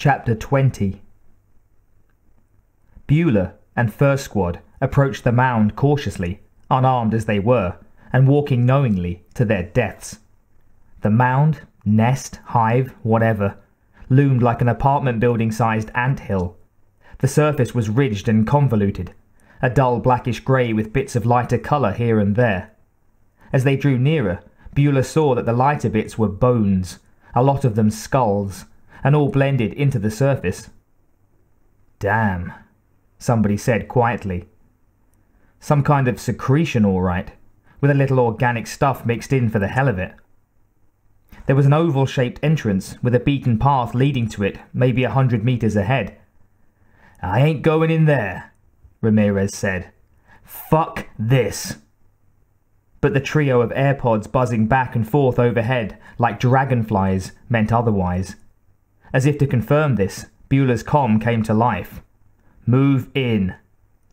Chapter 20. Beulah and First Squad approached the mound cautiously, unarmed as they were, and walking knowingly to their deaths. The mound, nest, hive, whatever, loomed like an apartment building-sized anthill. The surface was ridged and convoluted, a dull blackish grey with bits of lighter colour here and there. As they drew nearer, Beulah saw that the lighter bits were bones, a lot of them skulls, and all blended into the surface. "Damn," somebody said quietly. "Some kind of secretion, all right, with a little organic stuff mixed in for the hell of it." There was an oval-shaped entrance with a beaten path leading to it, maybe 100 meters ahead. "I ain't going in there," Ramirez said. "Fuck this." But the trio of AirPods buzzing back and forth overhead like dragonflies meant otherwise. As if to confirm this, Beulah's comm came to life. "Move in,"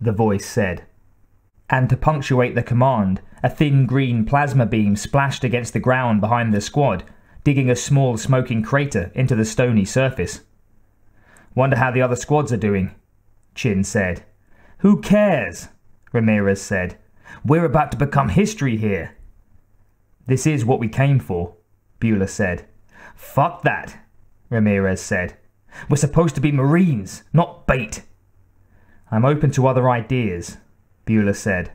the voice said. And to punctuate the command, a thin green plasma beam splashed against the ground behind the squad, digging a small smoking crater into the stony surface. "Wonder how the other squads are doing," Chin said. "Who cares?" Ramirez said. "We're about to become history here." "This is what we came for," Beulah said. "Fuck that," Ramirez said. "We're supposed to be Marines, not bait." "I'm open to other ideas," Beulah said.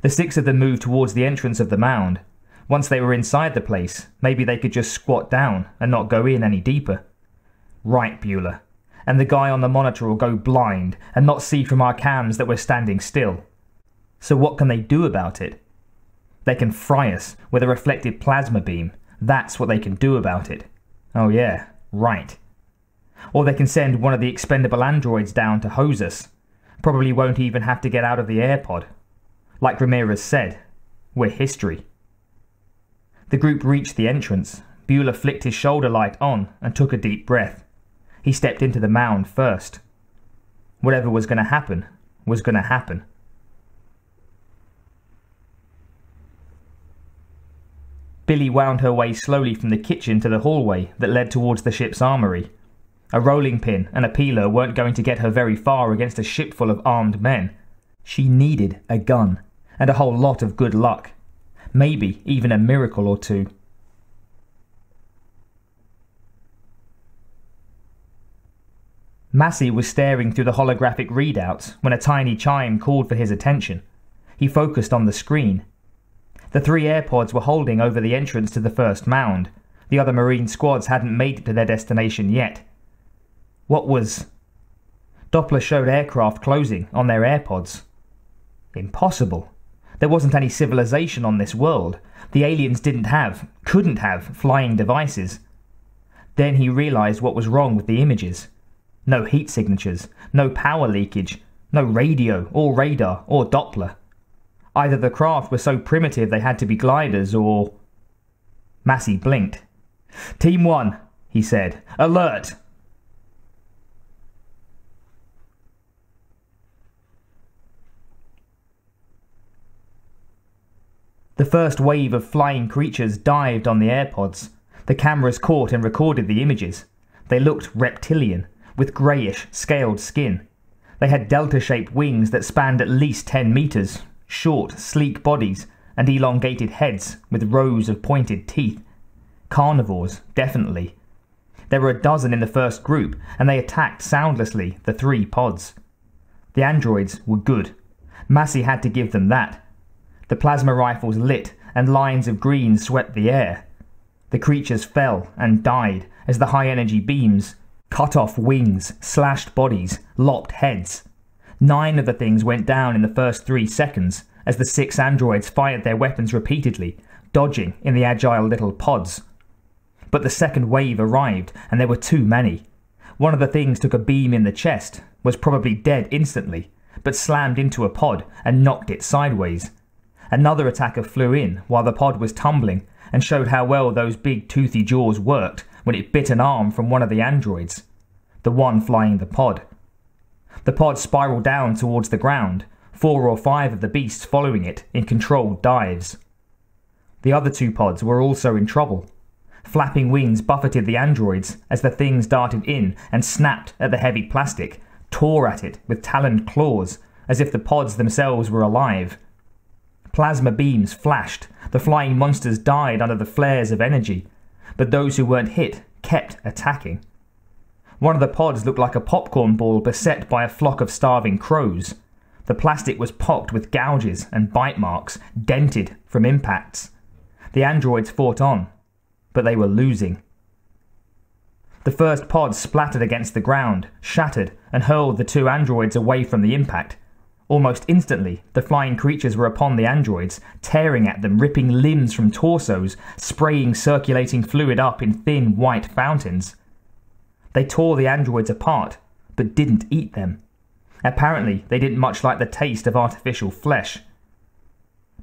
The six of them moved towards the entrance of the mound. Once they were inside the place, maybe they could just squat down and not go in any deeper. "Right, Beulah. And the guy on the monitor will go blind and not see from our cams that we're standing still. So what can they do about it?" "They can fry us with a reflected plasma beam. That's what they can do about it." "Oh yeah, right." "Or they can send one of the expendable androids down to hose us. Probably won't even have to get out of the AirPod. Like Ramirez said, we're history." The group reached the entrance. Beulah flicked his shoulder light on and took a deep breath. He stepped into the mound first. Whatever was going to happen was going to happen. Billy wound her way slowly from the kitchen to the hallway that led towards the ship's armory. A rolling pin and a peeler weren't going to get her very far against a ship full of armed men. She needed a gun, and a whole lot of good luck. Maybe even a miracle or two. Massey was staring through the holographic readouts when a tiny chime called for his attention. He focused on the screen. The 3 AirPods were holding over the entrance to the first mound. The other Marine squads hadn't made it to their destination yet. What was... Doppler showed aircraft closing on their AirPods. Impossible. There wasn't any civilization on this world. The aliens couldn't have flying devices. Then he realized what was wrong with the images. No heat signatures, no power leakage, no radio or radar or Doppler. Either the craft were so primitive they had to be gliders or... Massey blinked. "Team 1, he said. "Alert!" The first wave of flying creatures dived on the AirPods. The cameras caught and recorded the images. They looked reptilian, with greyish, scaled skin. They had delta-shaped wings that spanned at least 10 meters, short, sleek bodies, and elongated heads with rows of pointed teeth. Carnivores, definitely. There were a dozen in the first group, and they attacked soundlessly the 3 pods. The androids were good. Massey had to give them that. The plasma rifles lit, and lines of green swept the air. The creatures fell and died as the high-energy beams cut off wings, slashed bodies, lopped heads. 9 of the things went down in the first 3 seconds as the 6 androids fired their weapons repeatedly, dodging in the agile little pods. But the second wave arrived, and there were too many. One of the things took a beam in the chest, was probably dead instantly, but slammed into a pod and knocked it sideways. Another attacker flew in while the pod was tumbling and showed how well those big toothy jaws worked when it bit an arm from one of the androids, the one flying the pod. The pod spiraled down towards the ground, 4 or 5 of the beasts following it in controlled dives. The other 2 pods were also in trouble. Flapping wings buffeted the androids as the things darted in and snapped at the heavy plastic, tore at it with taloned claws, as if the pods themselves were alive. Plasma beams flashed, the flying monsters died under the flares of energy, but those who weren't hit kept attacking. One of the pods looked like a popcorn ball beset by a flock of starving crows. The plastic was pocked with gouges and bite marks, dented from impacts. The androids fought on, but they were losing. The first pod splattered against the ground, shattered, and hurled the two androids away from the impact. Almost instantly, the flying creatures were upon the androids, tearing at them, ripping limbs from torsos, spraying circulating fluid up in thin white fountains. They tore the androids apart, but didn't eat them. Apparently, they didn't much like the taste of artificial flesh.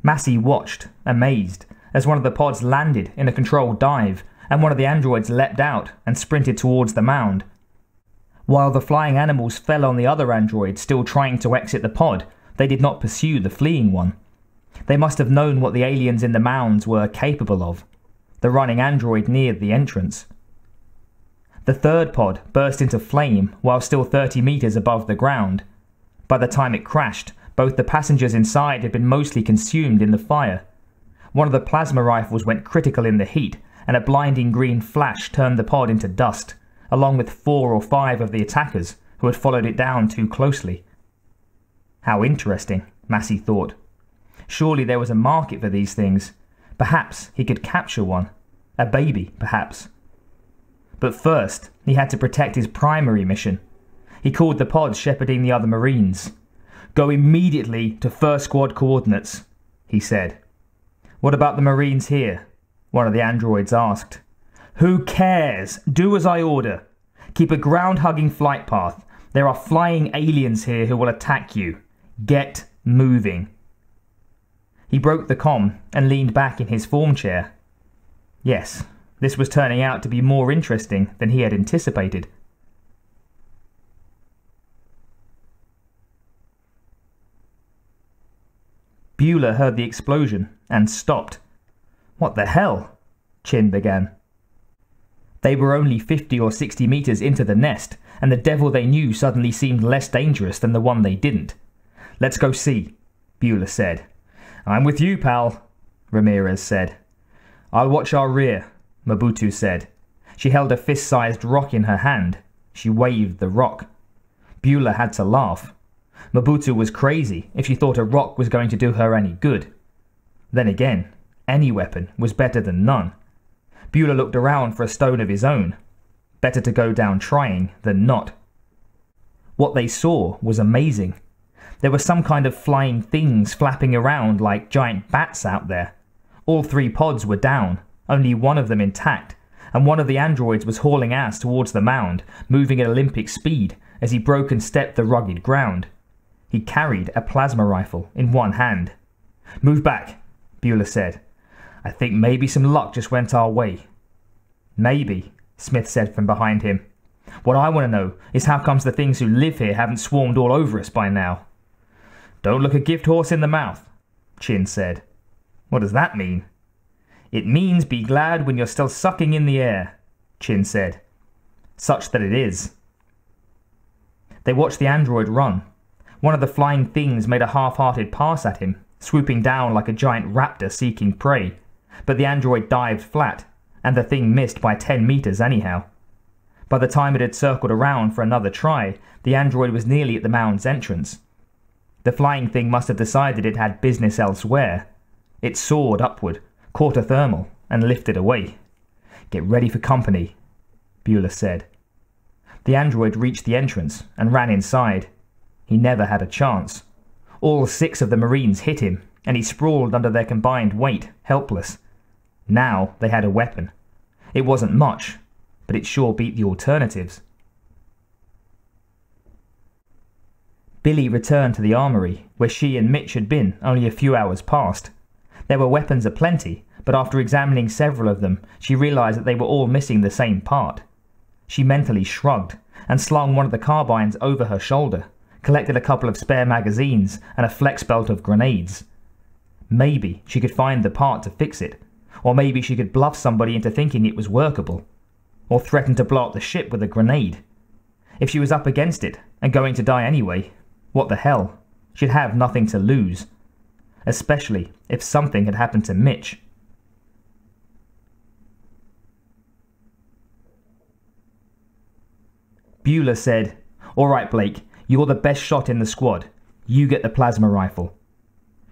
Massey watched, amazed, as one of the pods landed in a controlled dive, and one of the androids leapt out and sprinted towards the mound. While the flying animals fell on the other android still trying to exit the pod, they did not pursue the fleeing one. They must have known what the aliens in the mounds were capable of. The running android neared the entrance. The third pod burst into flame while still 30 meters above the ground. By the time it crashed, both the passengers inside had been mostly consumed in the fire. One of the plasma rifles went critical in the heat, and a blinding green flash turned the pod into dust, along with 4 or 5 of the attackers who had followed it down too closely. How interesting, Massey thought. Surely there was a market for these things. Perhaps he could capture one. A baby, perhaps. But first, he had to protect his primary mission. He called the pods shepherding the other Marines. "Go immediately to first squad coordinates," he said. "What about the Marines here?" one of the androids asked. "Who cares? Do as I order. Keep a ground-hugging flight path. There are flying aliens here who will attack you. Get moving." He broke the comm and leaned back in his form chair. Yes, this was turning out to be more interesting than he had anticipated. Bueller heard the explosion and stopped. "What the hell?" Chin began. They were only 50 or 60 meters into the nest, and the devil they knew suddenly seemed less dangerous than the one they didn't. "Let's go see," Bueller said. "I'm with you, pal," Ramirez said. "I'll watch our rear," Mobutu said. She held a fist-sized rock in her hand. She waved the rock. Bueller had to laugh. Mobutu was crazy if she thought a rock was going to do her any good. Then again, any weapon was better than none. Bueller looked around for a stone of his own. Better to go down trying than not. What they saw was amazing. There were some kind of flying things flapping around like giant bats out there. All 3 pods were down, only one of them intact, and one of the androids was hauling ass towards the mound, moving at Olympic speed as he broke and stepped the rugged ground. He carried a plasma rifle in one hand. "Move back," Bueller said. "I think maybe some luck just went our way." "Maybe," Smith said from behind him. "What I want to know is how comes the things who live here haven't swarmed all over us by now." "Don't look a gift horse in the mouth," Chin said. "What does that mean?" "It means be glad when you're still sucking in the air," Chin said. "Such that it is." They watched the android run. One of the flying things made a half-hearted pass at him, swooping down like a giant raptor seeking prey, but the android dived flat, and the thing missed by 10 meters anyhow. By the time it had circled around for another try, the android was nearly at the mound's entrance. The flying thing must have decided it had business elsewhere. It soared upward, caught a thermal, and lifted away. "Get ready for company," Bueller said. The android reached the entrance and ran inside. He never had a chance. All 6 of the Marines hit him, and he sprawled under their combined weight, helpless. Now they had a weapon. It wasn't much, but it sure beat the alternatives. Billy returned to the armory, where she and Mitch had been only a few hours past. There were weapons aplenty, but after examining several of them, she realized that they were all missing the same part. She mentally shrugged, and slung one of the carbines over her shoulder, collected a couple of spare magazines and a flex belt of grenades. Maybe she could find the part to fix it, Or maybe she could bluff somebody into thinking it was workable. Or threaten to blow up the ship with a grenade. If she was up against it, and going to die anyway, what the hell? She'd have nothing to lose. Especially if something had happened to Mitch. Bueller said, "All right, Blake, you're the best shot in the squad. You get the plasma rifle."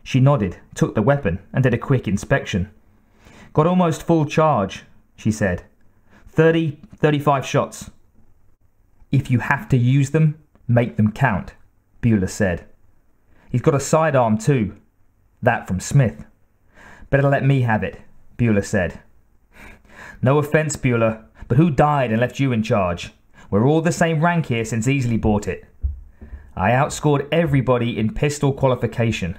She nodded, took the weapon, and did a quick inspection. "Got almost full charge," she said. 35 shots. "If you have to use them, make them count," Bueller said. "He's got a sidearm too." That from Smith. "Better let me have it," Bueller said. "No offence, Bueller, but who died and left you in charge? We're all the same rank here since Easley bought it." "I outscored everybody in pistol qualification."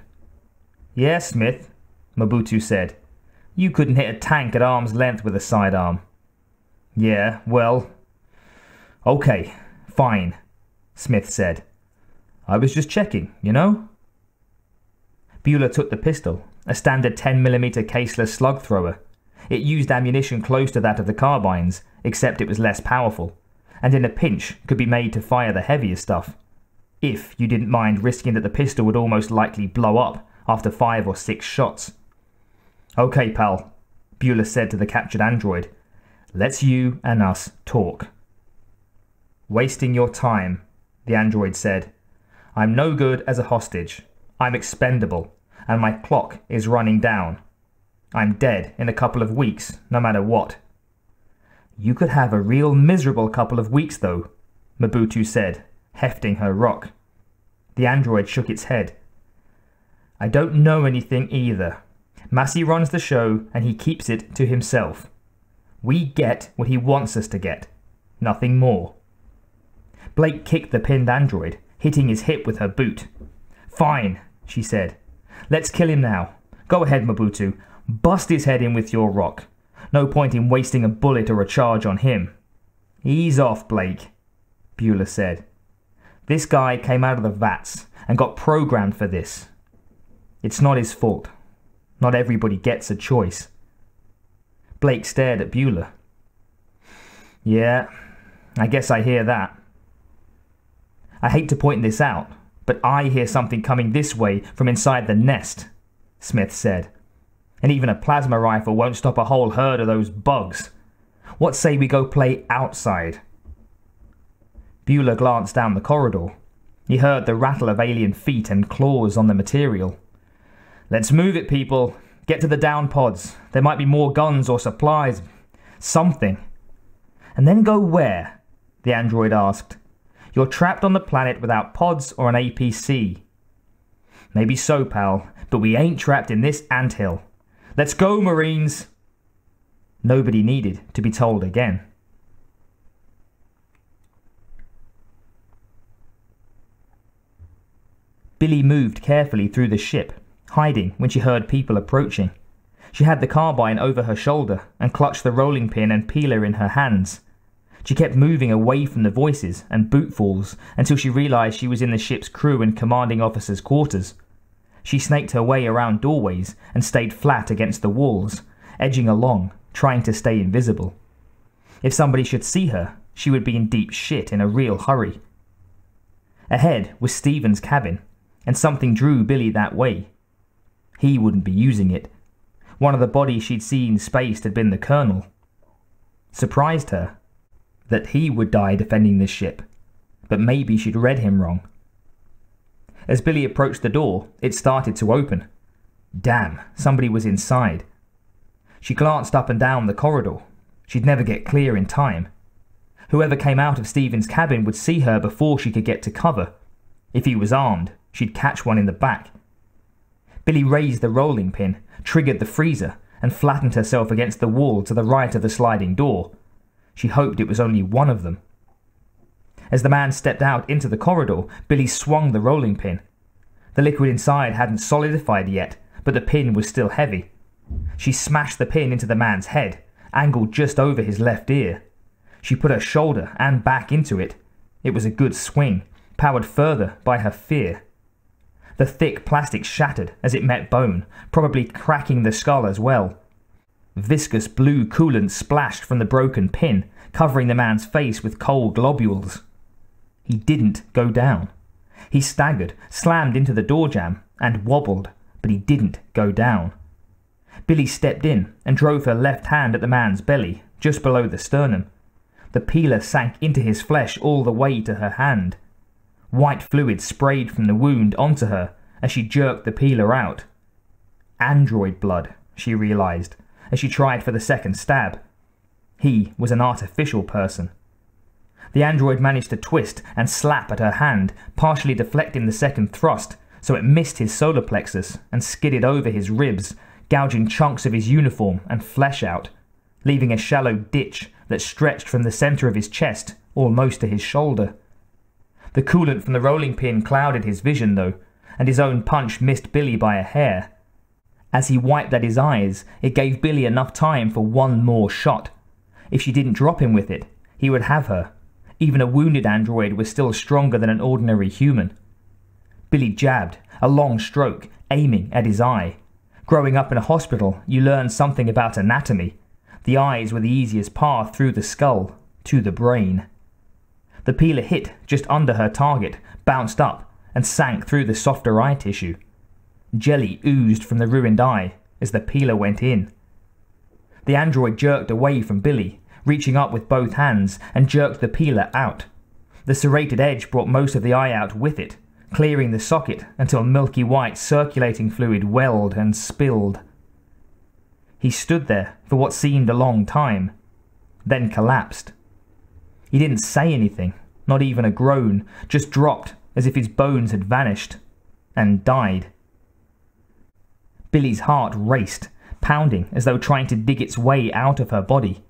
"Yeah, Smith," Mobutu said. "You couldn't hit a tank at arm's length with a sidearm." "Yeah, well... okay, fine," Smith said. "I was just checking, you know?" Bueller took the pistol, a standard 10mm caseless slug thrower. It used ammunition close to that of the carbines, except it was less powerful, and in a pinch could be made to fire the heavier stuff, if you didn't mind risking that the pistol would almost likely blow up after 5 or 6 shots. "Okay, pal," Bueller said to the captured android. "Let's you and us talk." "Wasting your time," the android said. "I'm no good as a hostage. I'm expendable, and my clock is running down. I'm dead in a couple of weeks, no matter what." "You could have a real miserable couple of weeks, though," Mobutu said, hefting her rock. The android shook its head. "I don't know anything either. Massey runs the show, and he keeps it to himself. We get what he wants us to get. Nothing more." Blake kicked the pinned android, hitting his hip with her boot. "Fine," she said. "Let's kill him now. Go ahead, Mobutu. Bust his head in with your rock. No point in wasting a bullet or a charge on him." "Ease off, Blake," Bueller said. "This guy came out of the vats and got programmed for this. It's not his fault. Not everybody gets a choice." Blake stared at Bueller. "Yeah, I guess I hear that." "I hate to point this out, but I hear something coming this way from inside the nest," Smith said. "And even a plasma rifle won't stop a whole herd of those bugs. What say we go play outside?" Bueller glanced down the corridor. He heard the rattle of alien feet and claws on the material. "Let's move it, people. Get to the down pods. There might be more guns or supplies. Something." "And then go where?" the android asked. "You're trapped on the planet without pods or an APC." "Maybe so, pal, but we ain't trapped in this anthill. Let's go, Marines!" Nobody needed to be told again. Billy moved carefully through the ship, hiding when she heard people approaching. She had the carbine over her shoulder and clutched the rolling pin and peeler in her hands. She kept moving away from the voices and bootfalls until she realized she was in the ship's crew and commanding officer's quarters. She snaked her way around doorways and stayed flat against the walls, edging along, trying to stay invisible. If somebody should see her, she would be in deep shit in a real hurry. Ahead was Stephen's cabin, and something drew Billy that way. He wouldn't be using it. One of the bodies she'd seen spaced had been the colonel. Surprised her that he would die defending this ship, but maybe she'd read him wrong. As Billy approached the door, it started to open. Damn, somebody was inside. She glanced up and down the corridor. She'd never get clear in time. Whoever came out of Stephen's cabin would see her before she could get to cover. If he was armed, she'd catch one in the back. Billy raised the rolling pin, triggered the freezer, and flattened herself against the wall to the right of the sliding door. She hoped it was only one of them. As the man stepped out into the corridor, Billy swung the rolling pin. The liquid inside hadn't solidified yet, but the pin was still heavy. She smashed the pin into the man's head, angled just over his left ear. She put her shoulder and back into it. It was a good swing, powered further by her fear. The thick plastic shattered as it met bone, probably cracking the skull as well. Viscous blue coolant splashed from the broken pin, covering the man's face with cold globules. He didn't go down. He staggered, slammed into the door jamb, and wobbled, but he didn't go down. Billy stepped in and drove her left hand at the man's belly, just below the sternum. The peeler sank into his flesh all the way to her hand. White fluid sprayed from the wound onto her as she jerked the peeler out. Android blood, she realized, as she tried for the second stab. He was an artificial person. The android managed to twist and slap at her hand, partially deflecting the second thrust, so it missed his solar plexus and skidded over his ribs, gouging chunks of his uniform and flesh out, leaving a shallow ditch that stretched from the center of his chest almost to his shoulder. The coolant from the rolling pin clouded his vision, though, and his own punch missed Billy by a hair. As he wiped at his eyes, it gave Billy enough time for one more shot. If she didn't drop him with it, he would have her. Even a wounded android was still stronger than an ordinary human. Billy jabbed, a long stroke, aiming at his eye. Growing up in a hospital, you learn something about anatomy. The eyes were the easiest path through the skull, to the brain. The peeler hit just under her target, bounced up, and sank through the softer eye tissue. Jelly oozed from the ruined eye as the peeler went in. The android jerked away from Billy, reaching up with both hands, and jerked the peeler out. The serrated edge brought most of the eye out with it, clearing the socket until milky white circulating fluid welled and spilled. He stood there for what seemed a long time, then collapsed. He didn't say anything, not even a groan, just dropped as if his bones had vanished, and died. Billy's heart raced, pounding as though trying to dig its way out of her body.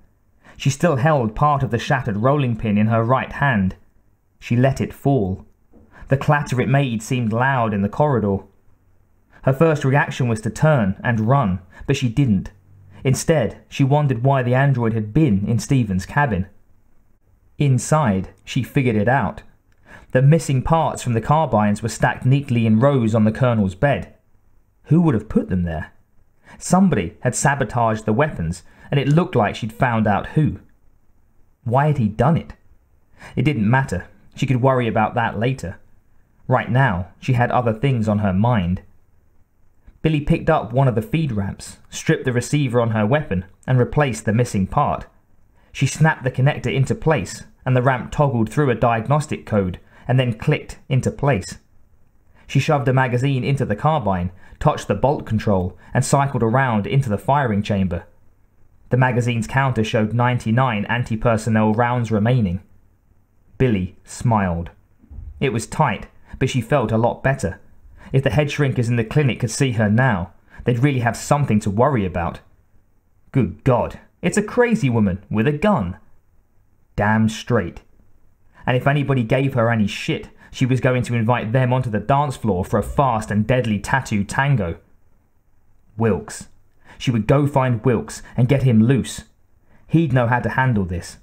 She still held part of the shattered rolling pin in her right hand. She let it fall. The clatter it made seemed loud in the corridor. Her first reaction was to turn and run, but she didn't. Instead, she wondered why the android had been in Stephen's cabin. Inside, she figured it out. The missing parts from the carbines were stacked neatly in rows on the colonel's bed. Who would have put them there? Somebody had sabotaged the weapons, and it looked like she'd found out who. Why had he done it? It didn't matter. She could worry about that later. Right now, she had other things on her mind. Billy picked up one of the feed ramps, stripped the receiver on her weapon, and replaced the missing part. She snapped the connector into place, and the ramp toggled through a diagnostic code, and then clicked into place. She shoved a magazine into the carbine, touched the bolt control, and cycled around into the firing chamber. The magazine's counter showed 99 anti-personnel rounds remaining. Billy smiled. It was tight, but she felt a lot better. If the head shrinkers in the clinic could see her now, they'd really have something to worry about. Good God, it's a crazy woman with a gun. Damn straight. And if anybody gave her any shit, she was going to invite them onto the dance floor for a fast and deadly tattoo tango. Wilkes. She would go find Wilkes and get him loose. He'd know how to handle this.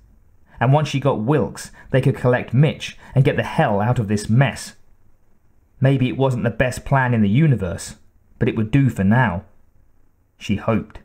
And once she got Wilkes, they could collect Mitch and get the hell out of this mess. Maybe it wasn't the best plan in the universe, but it would do for now. She hoped.